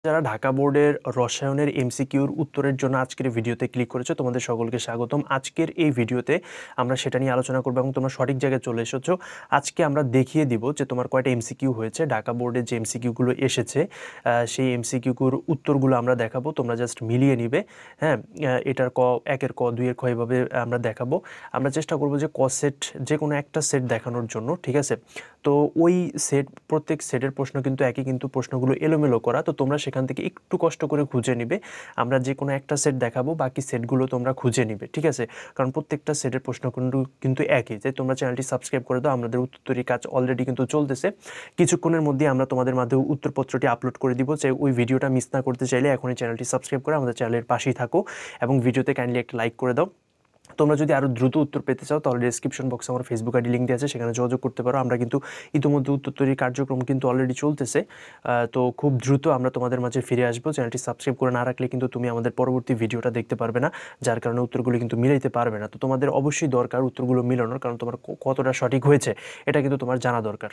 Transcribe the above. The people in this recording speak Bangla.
যারা ঢাকা বোর্ডের রসায়নের এমসিকিউর উত্তরের জন্য আজকের ভিডিওতে ক্লিক করেছো তোমাদের সকলকে স্বাগতম। আজকের এই ভিডিওতে আমরা সেটা নিয়ে আলোচনা করবো এবং তোমরা সঠিক জায়গায় চলে এসেছো। আজকে আমরা দেখিয়ে দিব যে তোমার কয়টা এমসিকিউ হয়েছে, ঢাকা বোর্ডের যে এমসিকিউগুলো এসেছে সেই এমসিকিউর উত্তরগুলো আমরা দেখাবো, তোমরা জাস্ট মিলিয়ে নিবে। হ্যাঁ, এটার ক, একের ক, দুইয়ের খ, এভাবে আমরা দেখাবো। আমরা চেষ্টা করবো যে ক সেট, যে কোনো একটা সেট দেখানোর জন্য, ঠিক আছে? তো ওই সেট, প্রত্যেক সেটের প্রশ্ন কিন্তু একই, কিন্তু প্রশ্নগুলো এলোমেলো করা, তো তোমরা সেখান থেকে একটু কষ্ট করে খুঁজে নিবে। আমরা যে কোনো একটা সেট দেখাবো, বাকি সেটগুলো তোমরা খুঁজে নিবে, ঠিক আছে? কারণ প্রত্যেকটা সেটের প্রশ্ন কিন্তু একই। তাই তোমরা চ্যানেলটি সাবস্ক্রাইব করে দাও। আমাদের উত্তর তৈরির কাজ অলরেডি কিন্তু চলতেছে। কিছুক্ষণের মধ্যে আমরা তোমাদের মাধ্যমে উত্তরপত্রটি আপলোড করে দিব। চাই ওই ভিডিওটা মিস না করতে চাইলে এখনই চ্যানেলটি সাবস্ক্রাইব করে আমাদের চ্যানেলের পাশেই থাকো এবং ভিডিওতে কাইন্ডলি একটা লাইক করে দাও। তোমরা যদি আরও দ্রুত উত্তর পেতে চাও তাহলে ডেসক্রিপশন বক্সে আমার ফেসবুক আইডি লিঙ্ক দেওয়া আছে, সেখানে যোগাযোগ করতে পারো। আমরা কিন্তু ইতিমধ্যে উত্তর তৈরির কার্যক্রম কিন্তু অলরেডি চলতেছে। তো খুব দ্রুত আমরা তোমাদের মাঝে ফিরে আসবো। চ্যানেলটি সাবস্ক্রাইব করে না রাখলে কিন্তু তুমি আমাদের পরবর্তী ভিডিওটা দেখতে পারবে না, যার কারণে উত্তরগুলো কিন্তু মিলাইতে পারবে না। তো তোমাদের অবশ্যই দরকার উত্তরগুলো মিলানোর, কারণ তোমার কতটা সঠিক হয়েছে এটা কিন্তু তোমার জানা দরকার।